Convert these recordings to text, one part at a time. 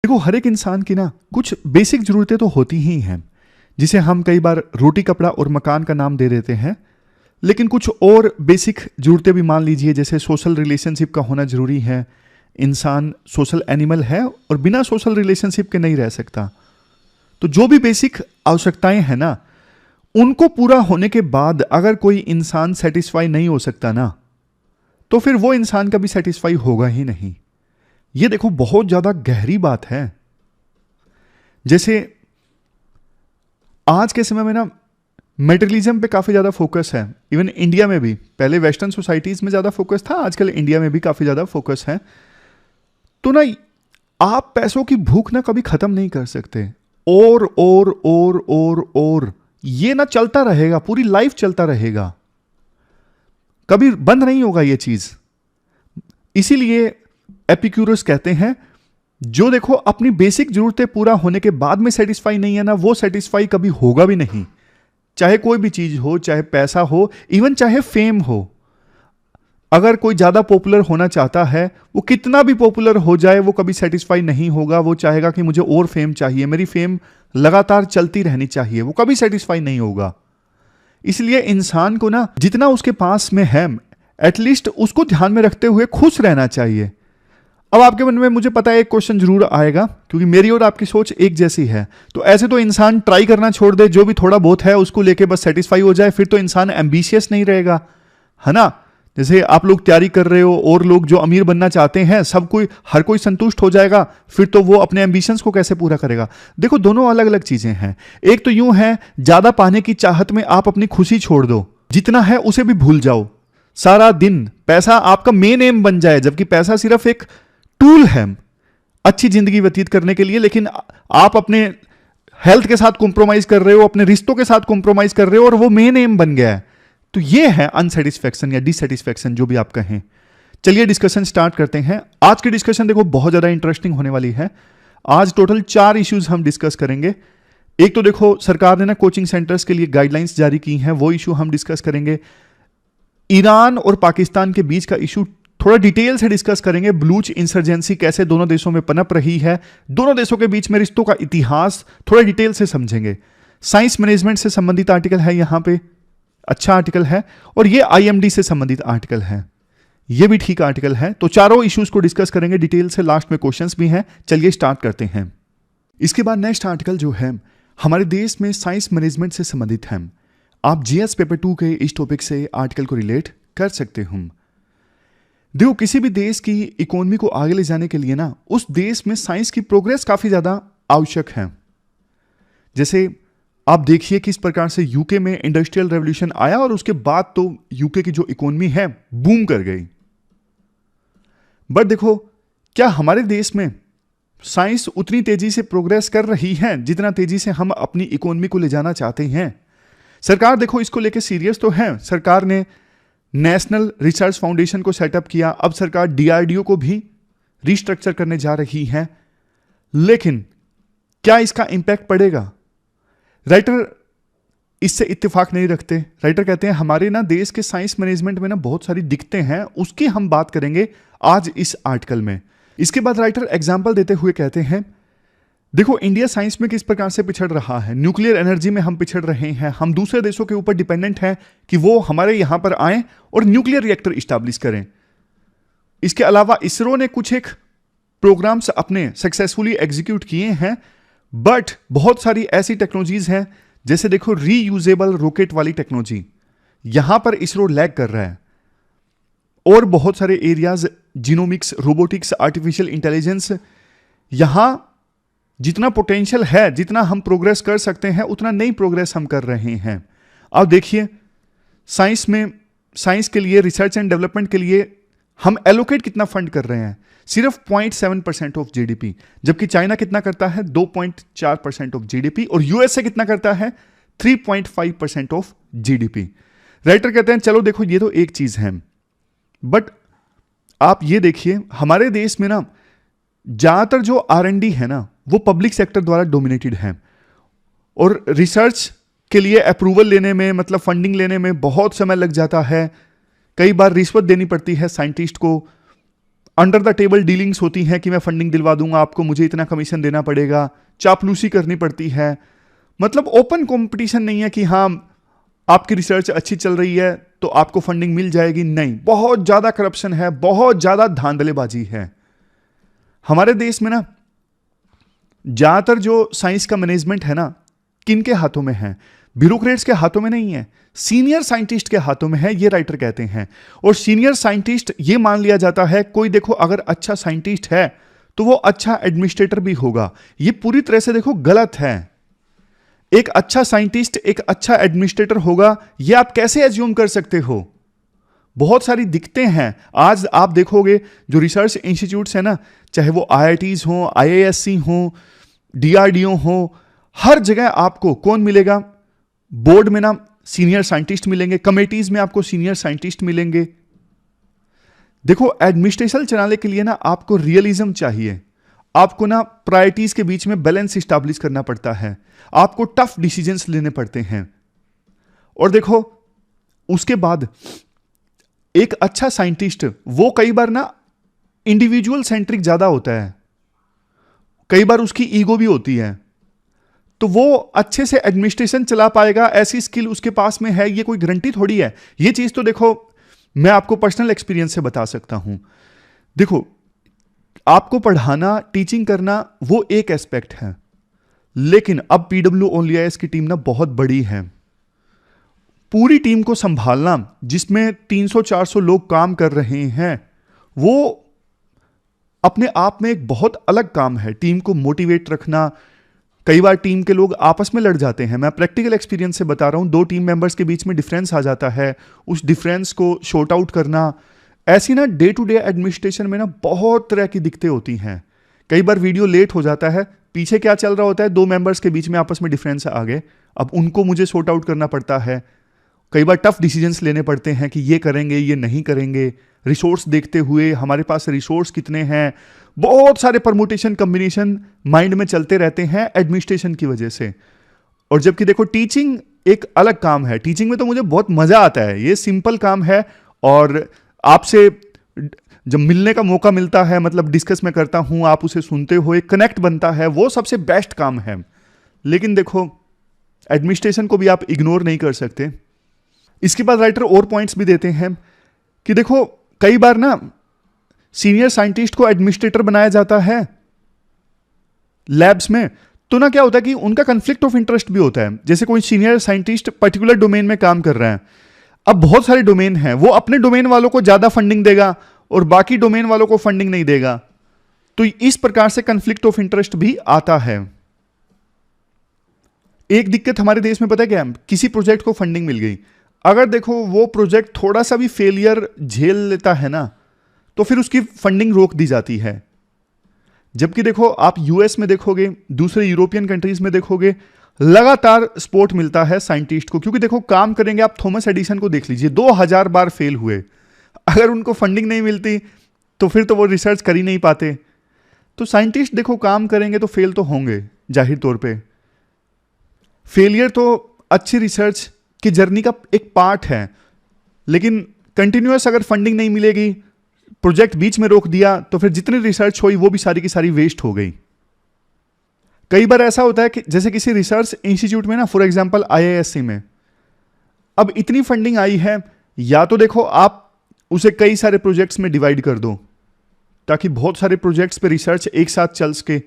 देखो हर एक इंसान की ना कुछ बेसिक जरूरतें तो होती ही हैं, जिसे हम कई बार रोटी कपड़ा और मकान का नाम दे देते हैं। लेकिन कुछ और बेसिक जरूरतें भी मान लीजिए, जैसे सोशल रिलेशनशिप का होना जरूरी है। इंसान सोशल एनिमल है और बिना सोशल रिलेशनशिप के नहीं रह सकता। तो जो भी बेसिक आवश्यकताएं हैं ना, उनको पूरा होने के बाद अगर कोई इंसान सेटिस्फाई नहीं हो सकता ना, तो फिर वो इंसान कभी सेटिस्फाई होगा ही नहीं। ये देखो बहुत ज्यादा गहरी बात है। जैसे आज के समय में ना मेटेरियलिज्म पे काफी ज्यादा फोकस है, इवन इंडिया में भी। पहले वेस्टर्न सोसाइटीज में ज्यादा फोकस था, आजकल इंडिया में भी काफी ज्यादा फोकस है। तो ना आप पैसों की भूख ना कभी खत्म नहीं कर सकते। और ये ना चलता रहेगा, पूरी लाइफ चलता रहेगा, कभी बंद नहीं होगा ये चीज। इसीलिए एपिक्यूरस कहते हैं, जो देखो अपनी बेसिक जरूरतें पूरा होने के बाद में सेटिस्फाई नहीं है ना, वो सेटिस्फाई कभी होगा भी नहीं। चाहे कोई भी चीज हो, चाहे पैसा हो, इवन चाहे फेम हो। अगर कोई ज्यादा पॉपुलर होना चाहता है, वो कितना भी पॉपुलर हो जाए, वो कभी सेटिस्फाई नहीं होगा। वो चाहेगा कि मुझे और फेम चाहिए, मेरी फेम लगातार चलती रहनी चाहिए, वो कभी सेटिस्फाई नहीं होगा। इसलिए इंसान को ना जितना उसके पास में है, एटलीस्ट उसको ध्यान में रखते हुए खुश रहना चाहिए। अब आपके मन में मुझे पता है एक क्वेश्चन जरूर आएगा, क्योंकि मेरी और आपकी सोच एक जैसी है। तो ऐसे तो इंसान ट्राई करना छोड़ दे, जो भी थोड़ा बहुत है उसको लेके बस सेटिस्फाई हो जाए, फिर तो इंसान एम्बिशियस नहीं रहेगा, है ना। जैसे आप लोग तैयारी कर रहे हो और लोग जो अमीर बनना चाहते हैं, सब कोई हर कोई संतुष्ट हो जाएगा, फिर तो वो अपने एम्बिशंस को कैसे पूरा करेगा। देखो दोनों अलग अलग चीजें हैं। एक तो यूं है, ज्यादा पाने की चाहत में आप अपनी खुशी छोड़ दो, जितना है उसे भी भूल जाओ। सारा दिन पैसा आपका मेन एम बन जाए, जबकि पैसा सिर्फ एक टूल है अच्छी जिंदगी व्यतीत करने के लिए। लेकिन आप अपने हेल्थ के साथ कॉम्प्रोमाइज कर रहे हो, अपने रिश्तों के साथ कॉम्प्रोमाइज कर रहे हो, और वो मेन एम बन गया है। तो ये है अनसेटिस्फैक्शन या डिससेटिस्फैक्शन, जो भी आप कहें। चलिए डिस्कशन स्टार्ट करते हैं। आज की डिस्कशन देखो बहुत ज्यादा इंटरेस्टिंग होने वाली है। आज टोटल 4 इश्यूज हम डिस्कस करेंगे। एक तो देखो सरकार ने ना कोचिंग सेंटर्स के लिए गाइडलाइंस जारी की हैं, वो इशू हम डिस्कस करेंगे। ईरान और पाकिस्तान के बीच का इशू थोड़ा डिटेल से डिस्कस करेंगे। बलूच इंसर्जेंसी कैसे दोनों देशों में पनप रही है, दोनों देशों के बीच में रिश्तों का इतिहास थोड़ा डिटेल से समझेंगे। साइंस मैनेजमेंट से संबंधित आर्टिकल है यहां पे, अच्छा आर्टिकल है। और ये आईएमडी से संबंधित आर्टिकल है, ये भी ठीक आर्टिकल है। तो चारों इश्यूज को डिस्कस करेंगे डिटेल से, लास्ट में क्वेश्चंस भी हैं। चलिए स्टार्ट करते हैं। इसके बाद नेक्स्ट आर्टिकल जो है हमारे देश में साइंस मैनेजमेंट से संबंधित है। आप जीएस पेपर 2 के इस टॉपिक से आर्टिकल को रिलेट कर सकते हो। देखो किसी भी देश की इकोनॉमी को आगे ले जाने के लिए ना, उस देश में साइंस की प्रोग्रेस काफी ज्यादा आवश्यक है। जैसे आप देखिए किस प्रकार से यूके में इंडस्ट्रियल रेवोल्यूशन आया, और उसके बाद तो यूके की जो इकोनॉमी है बूम कर गई। बट देखो क्या हमारे देश में साइंस उतनी तेजी से प्रोग्रेस कर रही है जितना तेजी से हम अपनी इकोनॉमी को ले जाना चाहते हैं? सरकार देखो इसको लेके सीरियस तो है। सरकार ने नेशनल रिसर्च फाउंडेशन को सेटअप किया, अब सरकार डीआरडीओ को भी रिस्ट्रक्चर करने जा रही है। लेकिन क्या इसका इंपैक्ट पड़ेगा? राइटर इससे इत्तेफाक नहीं रखते। राइटर कहते हैं हमारे ना देश के साइंस मैनेजमेंट में ना बहुत सारी दिक्कतें हैं, उसकी हम बात करेंगे आज इस आर्टिकल में। इसके बाद राइटर एग्जाम्पल देते हुए कहते हैं देखो इंडिया साइंस में किस प्रकार से पिछड़ रहा है। न्यूक्लियर एनर्जी में हम पिछड़ रहे हैं, हम दूसरे देशों के ऊपर डिपेंडेंट हैं कि वो हमारे यहां पर आए और न्यूक्लियर रिएक्टर इस्टेब्लिश करें। इसके अलावा इसरो ने कुछ एक प्रोग्राम्स अपने सक्सेसफुली एग्जीक्यूट किए हैं, बट बहुत सारी ऐसी टेक्नोलॉजीज हैं, जैसे देखो रीयूजेबल रॉकेट वाली टेक्नोलॉजी, यहां पर इसरो लैग कर रहा है। और बहुत सारे areas, genomics, robotics, artificial intelligence, यहां जितना पोटेंशियल है, जितना हम प्रोग्रेस कर सकते हैं, उतना नई प्रोग्रेस हम कर रहे हैं। अब देखिए साइंस में, साइंस के लिए, रिसर्च एंड डेवलपमेंट के लिए हम एलोकेट कितना फंड कर रहे हैं, सिर्फ 0.7% ऑफ जीडीपी, जबकि चाइना कितना करता है 2.4% ऑफ जीडीपी, और यूएसए कितना करता है 3.5% ऑफ जीडीपी। राइटर कहते हैं चलो देखो ये तो एक चीज है, बट आप ये देखिए हमारे देश में ना ज्यादातर जो R&D है ना, वो पब्लिक सेक्टर द्वारा डोमिनेटेड है, और रिसर्च के लिए अप्रूवल लेने में, मतलब फंडिंग लेने में बहुत समय लग जाता है। कई बार रिश्वत देनी पड़ती है साइंटिस्ट को। अंडर द टेबल डीलिंग्स होती हैं कि मैं फंडिंग दिलवा दूंगा आपको, मुझे इतना कमीशन देना पड़ेगा, चापलूसी करनी पड़ती है। मतलब ओपन कंपटीशन नहीं है कि हाँ आपकी रिसर्च अच्छी चल रही है तो आपको फंडिंग मिल जाएगी, नहीं, बहुत ज्यादा करप्शन है, बहुत ज्यादा धांधलेबाजी है। हमारे देश में ना ज्यादातर जो साइंस का मैनेजमेंट है ना, किन के हाथों में है? ब्यूरोक्रेट्स के हाथों में नहीं है, सीनियर साइंटिस्ट के हाथों में है, ये राइटर कहते हैं। और सीनियर साइंटिस्ट ये मान लिया जाता है, कोई देखो अगर अच्छा साइंटिस्ट है तो वो अच्छा एडमिनिस्ट्रेटर भी होगा। ये पूरी तरह से देखो गलत है। एक अच्छा साइंटिस्ट एक अच्छा एडमिनिस्ट्रेटर होगा, ये आप कैसे एज्यूम कर सकते हो? बहुत सारी दिक्कतें हैं। आज आप देखोगे जो रिसर्च इंस्टीट्यूट्स हैं ना, चाहे वो IITs हो, IISc हो, DRDO हो, हर जगह आपको कौन मिलेगा? बोर्ड में ना सीनियर साइंटिस्ट मिलेंगे, कमेटीज में आपको सीनियर साइंटिस्ट मिलेंगे। देखो एडमिनिस्ट्रेशन चलाने के लिए ना आपको रियलिज्म चाहिए, आपको ना प्रायोरिटीज के बीच में बैलेंस स्टैब्लिश करना पड़ता है, आपको टफ डिसीजंस लेने पड़ते हैं। और देखो उसके बाद एक अच्छा साइंटिस्ट वो कई बार ना इंडिविजुअल सेंट्रिक ज्यादा होता है, कई बार उसकी ईगो भी होती है, तो वो अच्छे से एडमिनिस्ट्रेशन चला पाएगा, ऐसी स्किल उसके पास में है, ये कोई गारंटी थोड़ी है। ये चीज तो देखो मैं आपको पर्सनल एक्सपीरियंस से बता सकता हूं। देखो आपको पढ़ाना, टीचिंग करना वो एक एस्पेक्ट है, लेकिन अब PWOIS की टीम ना बहुत बड़ी है। पूरी टीम को संभालना जिसमें 300-400 लोग काम कर रहे हैं, वो अपने आप में एक बहुत अलग काम है। टीम को मोटिवेट रखना, कई बार टीम के लोग आपस में लड़ जाते हैं, मैं प्रैक्टिकल एक्सपीरियंस से बता रहा हूं, 2 टीम मेंबर्स के बीच में डिफरेंस आ जाता है, उस डिफरेंस को शॉर्ट आउट करना। ऐसी ना डे टू डे एडमिनिस्ट्रेशन में ना बहुत तरह की दिक्कतें होती हैं। कई बार वीडियो लेट हो जाता है, पीछे क्या चल रहा होता है, 2 मेंबर्स के बीच में आपस में डिफरेंस आ गए, अब उनको मुझे शॉर्ट आउट करना पड़ता है। कई बार टफ डिसीजंस लेने पड़ते हैं कि ये करेंगे ये नहीं करेंगे, रिसोर्स देखते हुए हमारे पास रिसोर्स कितने हैं, बहुत सारे परमुटेशन कॉम्बिनेशन माइंड में चलते रहते हैं एडमिनिस्ट्रेशन की वजह से। और जबकि देखो टीचिंग एक अलग काम है, टीचिंग में तो मुझे बहुत मजा आता है, ये सिंपल काम है, और आपसे जब मिलने का मौका मिलता है, मतलब डिस्कस मैं करता हूं, आप उसे सुनते हो, एक कनेक्ट बनता है, वो सबसे बेस्ट काम है। लेकिन देखो एडमिनिस्ट्रेशन को भी आप इग्नोर नहीं कर सकते। इसके बाद राइटर और पॉइंट्स भी देते हैं कि देखो कई बार ना सीनियर साइंटिस्ट को एडमिनिस्ट्रेटर बनाया जाता है लैब्स में, तो ना क्या होता है कि उनका कन्फ्लिक्ट ऑफ इंटरेस्ट भी होता है। जैसे कोई सीनियर साइंटिस्ट पर्टिकुलर डोमेन में काम कर रहा है, अब बहुत सारे डोमेन हैं, वो अपने डोमेन वालों को ज्यादा फंडिंग देगा और बाकी डोमेन वालों को फंडिंग नहीं देगा, तो इस प्रकार से कन्फ्लिक्ट ऑफ इंटरेस्ट भी आता है। एक दिक्कत हमारे देश में पता है क्या है? किसी प्रोजेक्ट को फंडिंग मिल गई, अगर देखो वो प्रोजेक्ट थोड़ा सा भी फेलियर झेल लेता है ना, तो फिर उसकी फंडिंग रोक दी जाती है। जबकि देखो आप यूएस में देखोगे, दूसरे यूरोपियन कंट्रीज में देखोगे, लगातार सपोर्ट मिलता है साइंटिस्ट को, क्योंकि देखो काम करेंगे। आप थॉमस एडिसन को देख लीजिए, 2000 बार फेल हुए, अगर उनको फंडिंग नहीं मिलती तो फिर तो वो रिसर्च कर ही नहीं पाते। तो साइंटिस्ट देखो काम करेंगे तो फेल तो होंगे, जाहिर तौर पे फेलियर तो अच्छी रिसर्च की जर्नी का एक पार्ट है, लेकिन कंटिन्यूअस अगर फंडिंग नहीं मिलेगी, प्रोजेक्ट बीच में रोक दिया, तो फिर जितनी रिसर्च हुई वो भी सारी की सारी वेस्ट हो गई। कई बार ऐसा होता है कि जैसे किसी रिसर्च इंस्टीट्यूट में ना, फॉर एग्जांपल IISc में अब इतनी फंडिंग आई है, या तो देखो आप उसे कई सारे प्रोजेक्ट्स में डिवाइड कर दो ताकि बहुत सारे प्रोजेक्ट्स पे रिसर्च एक साथ चल सके,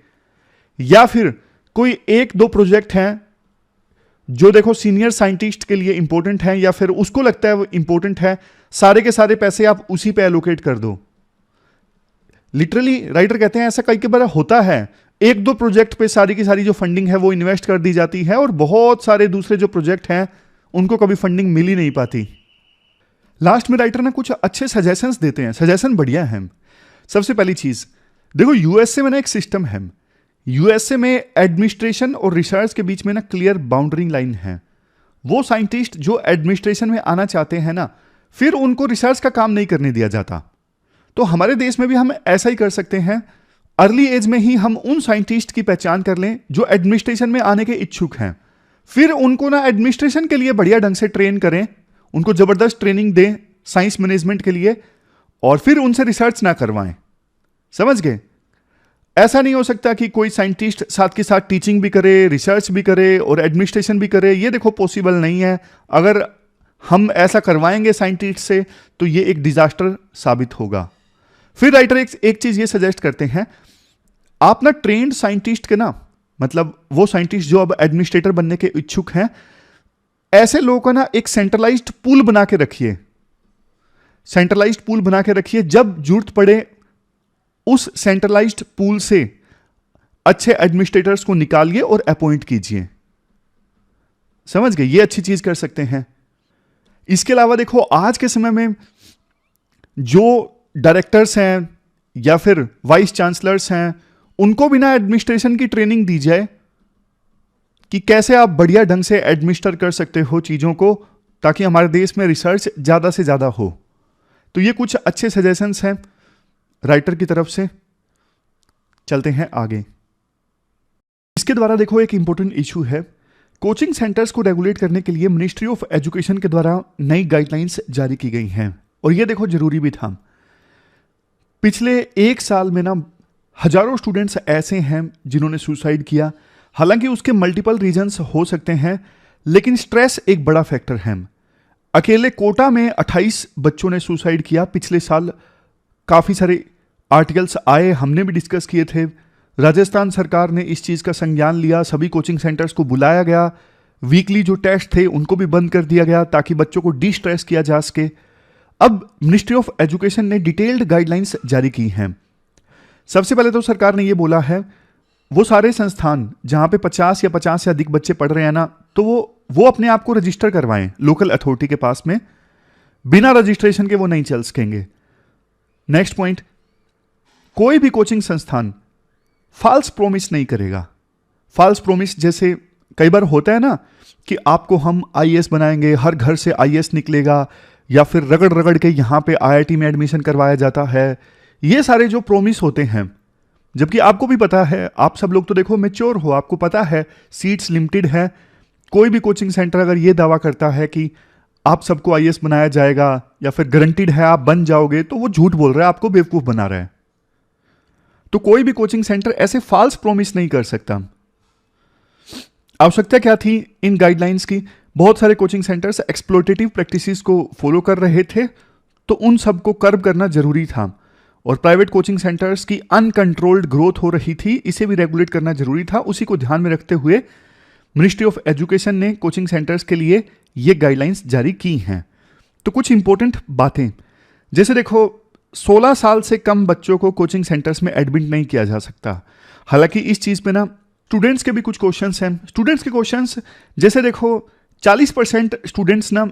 या फिर कोई 1-2 प्रोजेक्ट हैं जो देखो सीनियर साइंटिस्ट के लिए इंपॉर्टेंट है, या फिर उसको लगता है वो इंपॉर्टेंट है, सारे के सारे पैसे आप उसी पे एलोकेट कर दो। लिटरली राइटर कहते हैं ऐसा कई बार होता है, 1-2 प्रोजेक्ट पे सारी की सारी जो फंडिंग है वो इन्वेस्ट कर दी जाती है, और बहुत सारे दूसरे जो प्रोजेक्ट हैं उनको कभी फंडिंग मिल ही नहीं पाती। लास्ट में राइटर ना कुछ अच्छे सजेशंस देते हैं, सजेशन बढ़िया है। सबसे पहली चीज देखो, यूएसए में ना एक सिस्टम है, यूएसए में एडमिनिस्ट्रेशन और रिसर्च के बीच में ना क्लियर बाउंड्री लाइन है। वो साइंटिस्ट जो एडमिनिस्ट्रेशन में आना चाहते हैं ना, फिर उनको रिसर्च का काम नहीं करने दिया जाता। तो हमारे देश में भी हम ऐसा ही कर सकते हैं, अर्ली एज में ही हम उन साइंटिस्ट की पहचान कर लें जो एडमिनिस्ट्रेशन में आने के इच्छुक हैं, फिर उनको ना एडमिनिस्ट्रेशन के लिए बढ़िया ढंग से ट्रेन करें, उनको जबरदस्त ट्रेनिंग दें साइंस मैनेजमेंट के लिए, और फिर उनसे रिसर्च ना करवाएं। समझ गए? ऐसा नहीं हो सकता कि कोई साइंटिस्ट साथ के साथ टीचिंग भी करे, रिसर्च भी करे और एडमिनिस्ट्रेशन भी करे। ये देखो पॉसिबल नहीं है। अगर हम ऐसा करवाएंगे साइंटिस्ट से तो ये एक डिजास्टर साबित होगा। फिर राइटर एक चीज ये सजेस्ट करते हैं, आप ना ट्रेंड साइंटिस्ट के ना, मतलब वो साइंटिस्ट जो अब एडमिनिस्ट्रेटर बनने के इच्छुक हैं, ऐसे लोगों का ना एक सेंट्रलाइज्ड पूल बना के रखिए। सेंट्रलाइज्ड पूल बना के रखिए, जब जरूरत पड़े उस सेंट्रलाइज्ड पूल से अच्छे एडमिनिस्ट्रेटर्स को निकालिए और अपॉइंट कीजिए। समझ गए? ये अच्छी चीज कर सकते हैं। इसके अलावा देखो, आज के समय में जो डायरेक्टर्स हैं या फिर वाइस चांसलर्स हैं, उनको भी ना एडमिनिस्ट्रेशन की ट्रेनिंग दी जाए कि कैसे आप बढ़िया ढंग से एडमिनिस्टर कर सकते हो चीजों को, ताकि हमारे देश में रिसर्च ज्यादा से ज्यादा हो। तो ये कुछ अच्छे सजेशंस हैं राइटर की तरफ से। चलते हैं आगे। इसके द्वारा देखो एक इंपॉर्टेंट इशू है, कोचिंग सेंटर्स को रेगुलेट करने के लिए मिनिस्ट्री ऑफ एजुकेशन के द्वारा नई गाइडलाइंस जारी की गई हैं। और ये देखो जरूरी भी था। पिछले एक साल में ना हजारों स्टूडेंट्स ऐसे हैं जिन्होंने सुसाइड किया। हालांकि उसके मल्टीपल रीजंस हो सकते हैं, लेकिन स्ट्रेस एक बड़ा फैक्टर है। अकेले कोटा में 28 बच्चों ने सुसाइड किया पिछले साल। काफी सारे आर्टिकल्स आए, हमने भी डिस्कस किए थे। राजस्थान सरकार ने इस चीज का संज्ञान लिया, सभी कोचिंग सेंटर्स को बुलाया गया, वीकली जो टेस्ट थे उनको भी बंद कर दिया गया ताकि बच्चों को डिस्ट्रेस किया जा सके। अब मिनिस्ट्री ऑफ एजुकेशन ने डिटेल्ड गाइडलाइंस जारी की हैं। सबसे पहले तो सरकार ने यह बोला है, वो सारे संस्थान जहां पे 50 या 50 से अधिक बच्चे पढ़ रहे हैं ना, तो वो अपने आप को रजिस्टर करवाएं लोकल अथॉरिटी के पास में। बिना रजिस्ट्रेशन के वो नहीं चल सकेंगे। नेक्स्ट पॉइंट, कोई भी कोचिंग संस्थान फॉल्स प्रॉमिस नहीं करेगा। फॉल्स प्रॉमिस जैसे कई बार होता है ना कि आपको हम आईएएस बनाएंगे, हर घर से आईएएस निकलेगा, या फिर रगड़ रगड़ के यहां पे आईआईटी में एडमिशन करवाया जाता है। ये सारे जो प्रॉमिस होते हैं, जबकि आपको भी पता है, आप सब लोग तो देखो मैच्योर हो, आपको पता है सीट्स लिमिटेड है। कोई भी कोचिंग सेंटर अगर ये दावा करता है कि आप सबको आईएएस बनाया जाएगा या फिर गारंटीड है आप बन जाओगे, तो वो झूठ बोल रहा है, आपको बेवकूफ बना रहा है। तो कोई भी कोचिंग सेंटर ऐसे फॉल्स प्रॉमिस नहीं कर सकता। आवश्यकता क्या थी इन गाइडलाइंस की? बहुत सारे कोचिंग सेंटर्स एक्सप्लोटेटिव प्रैक्टिसेस को फॉलो कर रहे थे, तो उन सबको कर्ब करना जरूरी था। और प्राइवेट कोचिंग सेंटर्स की अनकंट्रोल्ड ग्रोथ हो रही थी, इसे भी रेगुलेट करना जरूरी था। उसी को ध्यान में रखते हुए मिनिस्ट्री ऑफ एजुकेशन ने कोचिंग सेंटर्स के लिए ये गाइडलाइंस जारी की हैं। तो कुछ इंपॉर्टेंट बातें, जैसे देखो 16 साल से कम बच्चों को कोचिंग सेंटर्स में एडमिट नहीं किया जा सकता। हालांकि इस चीज पे ना स्टूडेंट्स के भी कुछ क्वेश्चंस हैं। स्टूडेंट्स के क्वेश्चंस जैसे देखो 40% स्टूडेंट्स ना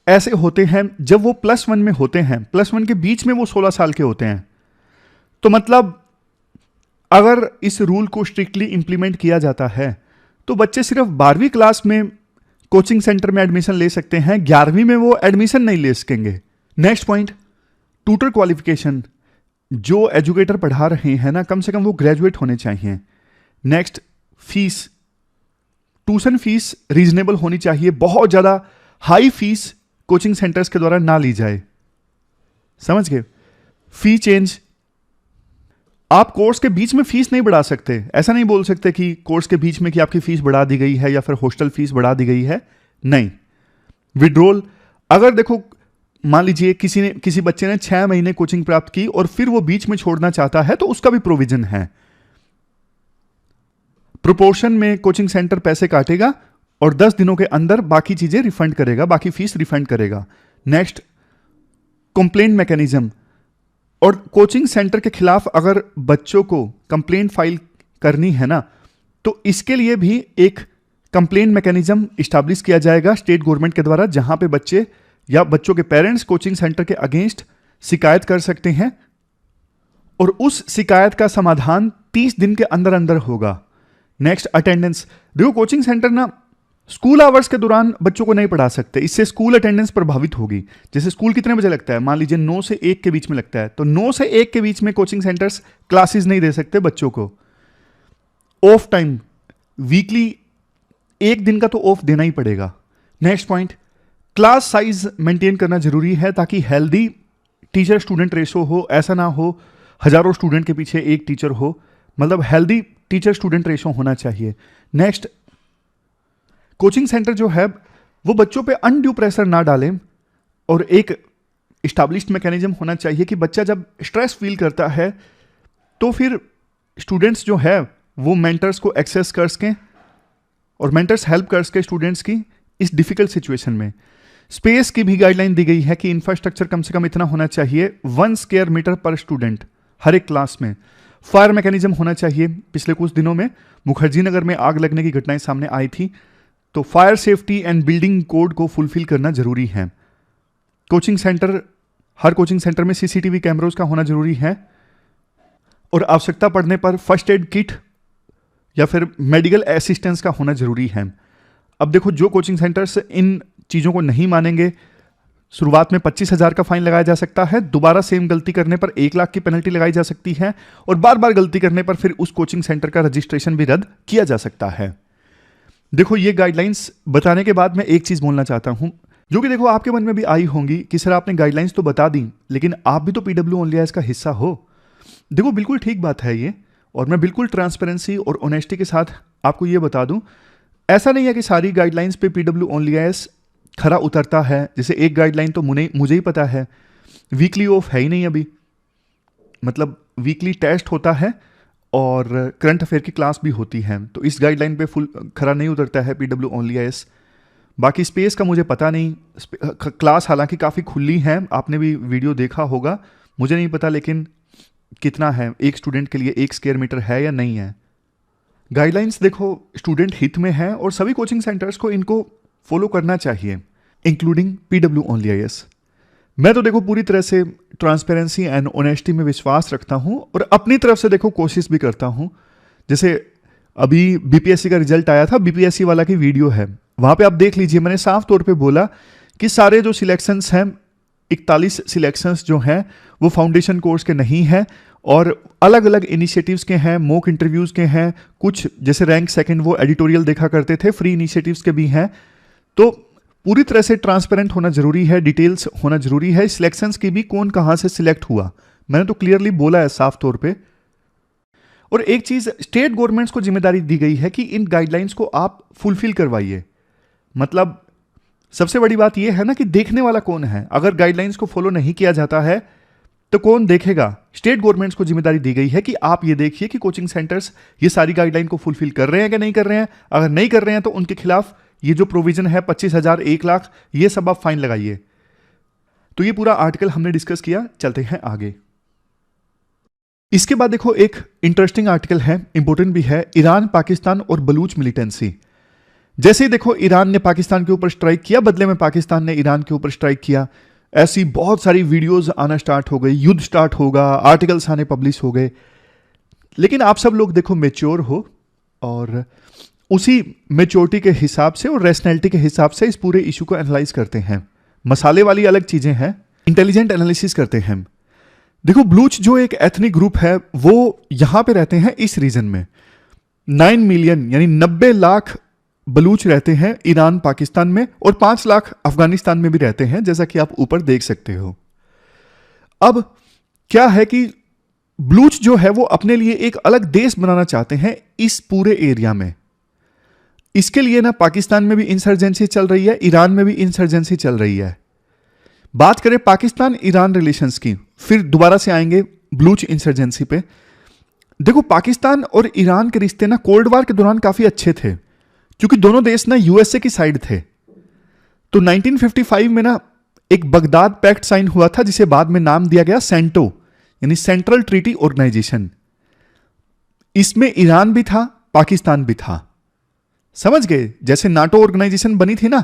ऐसे होते हैं जब वो +1 में होते हैं, +1 के बीच में वो 16 साल के होते हैं। तो मतलब अगर इस रूल को स्ट्रिक्टली इंप्लीमेंट किया जाता है तो बच्चे सिर्फ 12वीं क्लास में कोचिंग सेंटर में एडमिशन ले सकते हैं, 11वीं में वो एडमिशन नहीं ले सकेंगे। Next point, tutor qualification. जो एजुकेटर पढ़ा रहे हैं ना, कम से कम वो ग्रेजुएट होने चाहिए। Next, fees, tuition fees reasonable होनी चाहिए। बहुत ज्यादा हाई फीस कोचिंग सेंटर्स के द्वारा ना ली जाए। समझ गए? फी चेंज, आप कोर्स के बीच में फीस नहीं बढ़ा सकते। ऐसा नहीं बोल सकते कि कोर्स के बीच में कि आपकी फीस बढ़ा दी गई है या फिर हॉस्टल फीस बढ़ा दी गई है। नहीं। विड्रॉल, अगर देखो मान लीजिए किसी बच्चे ने 6 महीने कोचिंग प्राप्त की और फिर वो बीच में छोड़ना चाहता है, तो उसका भी प्रोविजन है। प्रोपोर्शन में कोचिंग सेंटर पैसे काटेगा और 10 दिनों के अंदर बाकी चीजें रिफंड करेगा, बाकी फीस रिफंड करेगा। नेक्स्ट, कंप्लेंट मैकेनिज्म, और कोचिंग सेंटर के खिलाफ अगर बच्चों को कंप्लेंट फाइल करनी है ना, तो इसके लिए भी एक कंप्लेंट मैकेनिज्म इस्टेब्लिश किया जाएगा स्टेट गवर्नमेंट के द्वारा, जहां पे बच्चे या बच्चों के पेरेंट्स कोचिंग सेंटर के अगेंस्ट शिकायत कर सकते हैं और उस शिकायत का समाधान 30 दिन के अंदर अंदर होगा। Next, attendance. देखो कोचिंग सेंटर ना स्कूल आवर्स के दौरान बच्चों को नहीं पढ़ा सकते, इससे स्कूल अटेंडेंस प्रभावित होगी। जैसे स्कूल कितने बजे लगता है, मान लीजिए 9 से 1 के बीच में लगता है, तो 9 से 1 के बीच में कोचिंग सेंटर्स क्लासेस नहीं दे सकते बच्चों को। ऑफ टाइम, वीकली 1 दिन का तो ऑफ देना ही पड़ेगा। Next point, class size maintain करना जरूरी है ताकि हेल्दी टीचर स्टूडेंट रेशो हो। ऐसा ना हो हजारों स्टूडेंट के पीछे एक टीचर हो, मतलब हेल्दी टीचर स्टूडेंट रेशो होना चाहिए। नेक्स्ट, कोचिंग सेंटर जो है वो बच्चों पे अनड्यू प्रेशर ना डालें और एक इस्टेब्लिश्ड मैकेनिज्म होना चाहिए कि बच्चा जब स्ट्रेस फील करता है तो फिर स्टूडेंट्स जो है वो मेंटर्स को एक्सेस कर सकें और मेंटर्स हेल्प कर सके स्टूडेंट्स की इस डिफिकल्ट सिचुएशन में। स्पेस की भी गाइडलाइन दी गई है कि इंफ्रास्ट्रक्चर कम से कम इतना होना चाहिए 1 स्क्वायर मीटर पर स्टूडेंट हर एक क्लास में। फायर मैकेनिज्म होना चाहिए। पिछले कुछ दिनों में मुखर्जी नगर में आग लगने की घटनाएं सामने आई थी, तो fire safety and building code को फुलफिल करना जरूरी है। कोचिंग सेंटर, हर कोचिंग सेंटर में सीसीटीवी कैमरों का होना जरूरी है और आवश्यकता पड़ने पर फर्स्ट एड किट या फिर मेडिकल असिस्टेंस का होना जरूरी है। अब देखो, जो कोचिंग सेंटर्स इन चीज़ों को नहीं मानेंगे, शुरुआत में 25,000 का फाइन लगाया जा सकता है, दोबारा सेम गलती करने पर 1 लाख की पेनल्टी लगाई जा सकती है और बार बार गलती करने पर फिर उस कोचिंग सेंटर का रजिस्ट्रेशन भी रद्द किया जा सकता है। देखो, ये गाइडलाइंस बताने के बाद मैं एक चीज़ बोलना चाहता हूं, जो कि देखो आपके मन में भी आई होंगी कि सर आपने गाइडलाइंस तो बता दी, लेकिन आप भी तो पीडब्ल्यू ओनली का हिस्सा हो। देखो, बिल्कुल ठीक बात है ये, और मैं बिल्कुल ट्रांसपेरेंसी और ऑनेस्टी के साथ आपको ये बता दूं, ऐसा नहीं है कि सारी गाइडलाइंस पे पीडब्ल्यू ओनली खरा उतरता है। जैसे एक गाइडलाइन तो मुझे ही पता है, वीकली ऑफ है ही नहीं अभी, मतलब वीकली टेस्ट होता है और करंट अफेयर की क्लास भी होती है, तो इस गाइडलाइन पे फुल खरा नहीं उतरता है पीडब्ल्यू ओनली। बाकी स्पेस का मुझे पता नहीं, क्लास हालांकि काफ़ी खुली है, आपने भी वीडियो देखा होगा, मुझे नहीं पता लेकिन कितना है, एक स्टूडेंट के लिए 1 स्क्वायर मीटर है या नहीं है। गाइडलाइंस देखो स्टूडेंट हित में है और सभी कोचिंग सेंटर्स को इनको फॉलो करना चाहिए, इंक्लूडिंग पीडब्ल्यू ओनली। मैं तो देखो पूरी तरह से ट्रांसपेरेंसी एंड ऑनेस्टी में विश्वास रखता हूं और अपनी तरफ से देखो कोशिश भी करता हूं। जैसे अभी बीपीएससी का रिजल्ट आया था, बीपीएससी वाला की वीडियो है, वहां पे आप देख लीजिए, मैंने साफ तौर पे बोला कि सारे जो सिलेक्शंस हैं, 41 सिलेक्शंस जो हैं वो फाउंडेशन कोर्स के नहीं हैं और अलग अलग इनिशिएटिव्स के हैं, मॉक इंटरव्यूज के हैं, कुछ जैसे रैंक सेकंड वो एडिटोरियल देखा करते थे, फ्री इनिशिएटिव्स के भी हैं। तो पूरी तरह से ट्रांसपेरेंट होना जरूरी है, डिटेल्स होना जरूरी है, सिलेक्शंस की भी कौन कहां से सिलेक्ट हुआ, मैंने तो क्लियरली बोला है साफ तौर पे। और एक चीज स्टेट गवर्नमेंट्स को जिम्मेदारी दी गई है कि इन गाइडलाइंस को आप फुलफिल करवाइए। मतलब सबसे बड़ी बात यह है ना कि देखने वाला कौन है, अगर गाइडलाइंस को फॉलो नहीं किया जाता है तो कौन देखेगा। स्टेट गवर्नमेंट्स को जिम्मेदारी दी गई है कि आप ये देखिए कि कोचिंग सेंटर्स ये सारी गाइडलाइन को फुलफिल कर रहे हैं कि नहीं कर रहे हैं। अगर नहीं कर रहे हैं तो उनके खिलाफ ये जो प्रोविजन है 25,000, 1 लाख, ये सब आप फाइन लगाइए। तो ये पूरा आर्टिकल हमने डिस्कस किया, चलते हैं आगे। इसके बाद देखो एक इंटरेस्टिंग आर्टिकल है, इंपॉर्टेंट भी है, ईरान, पाकिस्तान और बलूच मिलिटेंसी। जैसे ही देखो ईरान ने पाकिस्तान के ऊपर स्ट्राइक किया, बदले में पाकिस्तान ने ईरान के ऊपर स्ट्राइक किया, ऐसी बहुत सारी वीडियोस आना स्टार्ट हो गई, युद्ध स्टार्ट होगा, आर्टिकल्स आने पब्लिश हो गए। लेकिन आप सब लोग देखो मैच्योर हो और उसी मैच्योरिटी के हिसाब से और रैशनैलिटी के हिसाब से इस पूरे इशू को एनालाइज करते हैं। मसाले वाली अलग चीजें हैं, इंटेलिजेंट एनालिसिस करते हैं। देखो, बलूच जो एक एथनिक ग्रुप है वो यहां पे रहते हैं इस रीजन में। 9 मिलियन यानी 90 लाख बलूच रहते हैं ईरान पाकिस्तान में और 5 लाख अफगानिस्तान में भी रहते हैं, जैसा कि आप ऊपर देख सकते हो। अब क्या है कि बलूच जो है वो अपने लिए एक अलग देश बनाना चाहते हैं इस पूरे एरिया में। इसके लिए ना पाकिस्तान में भी इंसर्जेंसी चल रही है, ईरान में भी इंसर्जेंसी चल रही है। बात करें पाकिस्तान ईरान रिलेशंस की, फिर दोबारा से आएंगे बलूच इंसर्जेंसी पे। देखो, पाकिस्तान और ईरान के रिश्ते ना कोल्ड वार के दौरान काफी अच्छे थे, क्योंकि दोनों देश ना यूएसए की साइड थे। तो 1955 में ना एक बगदाद पैक्ट साइन हुआ था, जिसे बाद में नाम दिया गया सेंटो यानी सेंट्रल ट्रीटी ऑर्गेनाइजेशन। इसमें ईरान भी था, पाकिस्तान भी था। समझ गए? जैसे नाटो ऑर्गेनाइजेशन बनी थी ना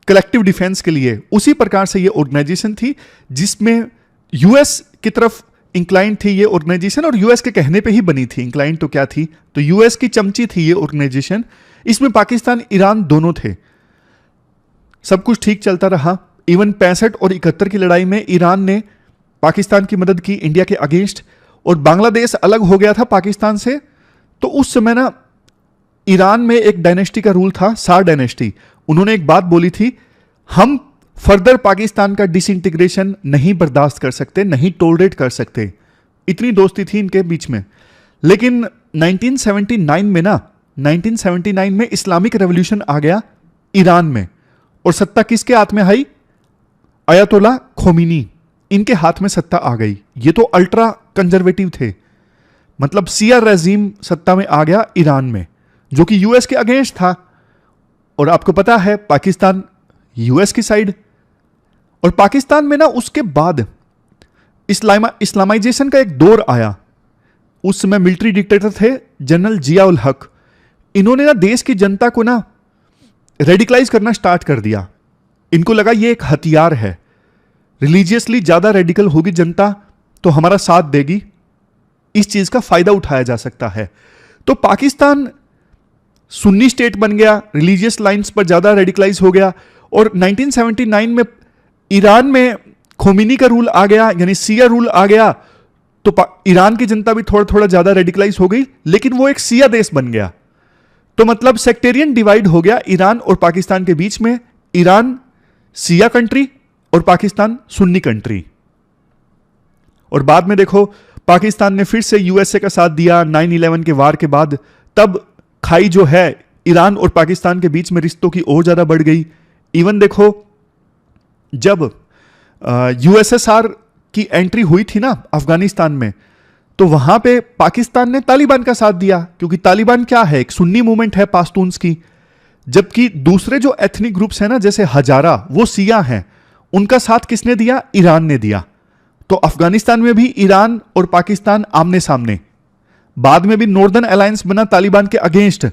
कलेक्टिव डिफेंस के लिए, उसी प्रकार से ये ऑर्गेनाइजेशन थी जिसमें यूएस की तरफ इंक्लाइन थी ये ऑर्गेनाइजेशन, और यूएस के कहने पे ही बनी थी। इंक्लाइन तो क्या थी, तो यूएस की चमची थी ये ऑर्गेनाइजेशन। इसमें पाकिस्तान ईरान दोनों थे, सब कुछ ठीक चलता रहा। इवन 65 और 71 की लड़ाई में ईरान ने पाकिस्तान की मदद की इंडिया के अगेंस्ट, और बांग्लादेश अलग हो गया था पाकिस्तान से। तो उस समय ना ईरान में एक डायनेस्टी का रूल था, शाह डायनेस्टी। उन्होंने एक बात बोली थी, हम फर्दर पाकिस्तान का डिसइंटीग्रेशन नहीं बर्दाश्त कर सकते, नहीं टॉलरेट कर सकते। इतनी दोस्ती थी इनके बीच में। लेकिन 1979 में ना, 1979 में इस्लामिक रेवोल्यूशन आ गया ईरान में, और सत्ता किसके हाथ में आई? अयतोला खोमीनी, इनके हाथ में सत्ता आ गई। ये तो अल्ट्रा कंजर्वेटिव थे, मतलब सिया रेजीम सत्ता में आ गया ईरान में, जो कि यूएस के अगेंस्ट था। और आपको पता है पाकिस्तान यूएस की साइड। और पाकिस्तान में ना उसके बाद इस्लामाइजेशन का एक दौर आया। उस समय मिलिट्री डिक्टेटर थे जनरल जिया उल हक। इन्होंने ना देश की जनता को ना रेडिकलाइज करना स्टार्ट कर दिया। इनको लगा ये एक हथियार है, रिलीजियसली ज्यादा रेडिकल होगी जनता तो हमारा साथ देगी, इस चीज का फायदा उठाया जा सकता है। तो पाकिस्तान सुन्नी स्टेट बन गया, रिलीजियस लाइंस पर ज्यादा रेडिकलाइज हो गया। और 1979 में ईरान में खोमीनी का रूल आ गया, यानी सिया रूल आ गया, तो ईरान की जनता भी थोड़ा थोड़ा ज्यादा रेडिकलाइज हो गई, लेकिन वो एक सिया देश बन गया। तो मतलब सेक्टेरियन डिवाइड हो गया ईरान और पाकिस्तान के बीच में। ईरान सिया कंट्री और पाकिस्तान सुन्नी कंट्री। और बाद में देखो पाकिस्तान ने फिर से यूएसए का साथ दिया 9/11 के वार के बाद। तब खाई जो है ईरान और पाकिस्तान के बीच में रिश्तों की और ज्यादा बढ़ गई। इवन देखो जब यूएसएसआर की एंट्री हुई थी ना अफगानिस्तान में, तो वहां पे पाकिस्तान ने तालिबान का साथ दिया, क्योंकि तालिबान क्या है, एक सुन्नी मूवमेंट है पाश्तून्स की। जबकि दूसरे जो एथनिक ग्रुप्स हैं ना, जैसे हजारा, वो सिया हैं, उनका साथ किसने दिया? ईरान ने दिया। तो अफगानिस्तान में भी ईरान और पाकिस्तान आमने सामने। बाद में भी नॉर्दर्न अलायंस बना तालिबान के अगेंस्ट,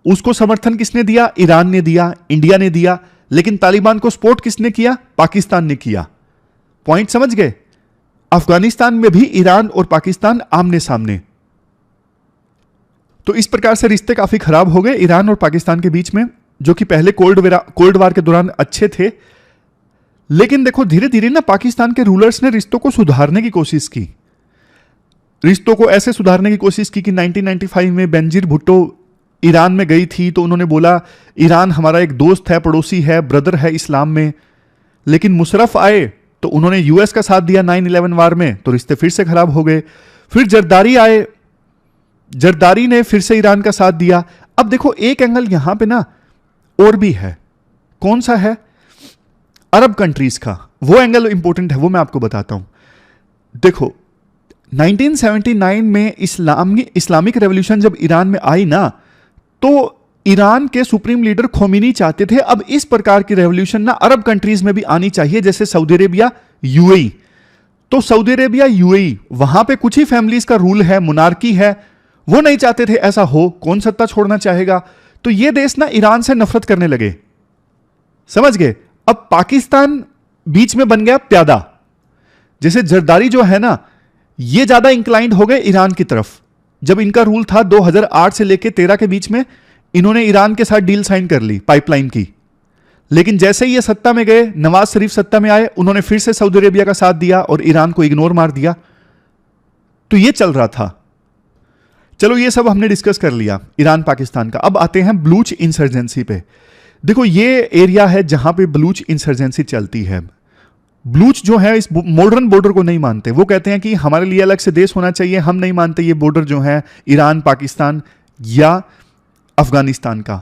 उसको समर्थन किसने दिया? ईरान ने दिया, इंडिया ने दिया। लेकिन तालिबान को सपोर्ट किसने किया? पाकिस्तान ने किया। पॉइंट समझ गए? अफगानिस्तान में भी ईरान और पाकिस्तान आमने सामने। तो इस प्रकार से रिश्ते काफी खराब हो गए ईरान और पाकिस्तान के बीच में, जो कि पहले कोल्ड वार के दौरान अच्छे थे। लेकिन देखो धीरे धीरे ना पाकिस्तान के रूलर्स ने रिश्तों को सुधारने की कोशिश की। रिश्तों को ऐसे सुधारने की कोशिश की कि 1995 में बेनजीर भुट्टो ईरान में गई थी, तो उन्होंने बोला ईरान हमारा एक दोस्त है, पड़ोसी है, ब्रदर है इस्लाम में। लेकिन मुशर्रफ आए तो उन्होंने यूएस का साथ दिया 9/11 वार में, तो रिश्ते फिर से खराब हो गए। फिर जरदारी आए, जरदारी ने फिर से ईरान का साथ दिया। अब देखो एक एंगल यहां पे ना और भी है। कौन सा है? अरब कंट्रीज का। वो एंगल इंपॉर्टेंट है, वो मैं आपको बताता हूं। देखो 1979 में इस्लामिक रेवोल्यूशन जब ईरान में आई ना, तो ईरान के सुप्रीम लीडर खोमेनी चाहते थे अब इस प्रकार की रेवोल्यूशन ना अरब कंट्रीज में भी आनी चाहिए, जैसे सऊदी अरेबिया, यूएई। तो सऊदी अरेबिया, यूएई, वहां पे कुछ ही फैमिलीज का रूल है, मोनार्की है, वो नहीं चाहते थे ऐसा हो। कौन सत्ता छोड़ना चाहेगा? तो ये देश ना ईरान से नफरत करने लगे। समझ गए? अब पाकिस्तान बीच में बन गया प्यादा। जैसे जरदारी जो है ना, ये ज्यादा इंक्लाइंड हो गए ईरान की तरफ। जब इनका रूल था 2008 से लेकर 13 के बीच में, इन्होंने ईरान के साथ डील साइन कर ली पाइपलाइन की। लेकिन जैसे ही ये सत्ता में गए, नवाज शरीफ सत्ता में आए, उन्होंने फिर से सऊदी अरेबिया का साथ दिया और ईरान को इग्नोर मार दिया। तो ये चल रहा था। चलो ये सब हमने डिस्कस कर लिया ईरान पाकिस्तान का। अब आते हैं बलूच इंसर्जेंसी पे। देखो ये एरिया है जहां पे बलूच इंसर्जेंसी चलती है। बलूच जो है इस मॉडर्न बॉर्डर को नहीं मानते। वो कहते हैं कि हमारे लिए अलग से देश होना चाहिए, हम नहीं मानते ये बॉर्डर जो है ईरान, पाकिस्तान या अफगानिस्तान का।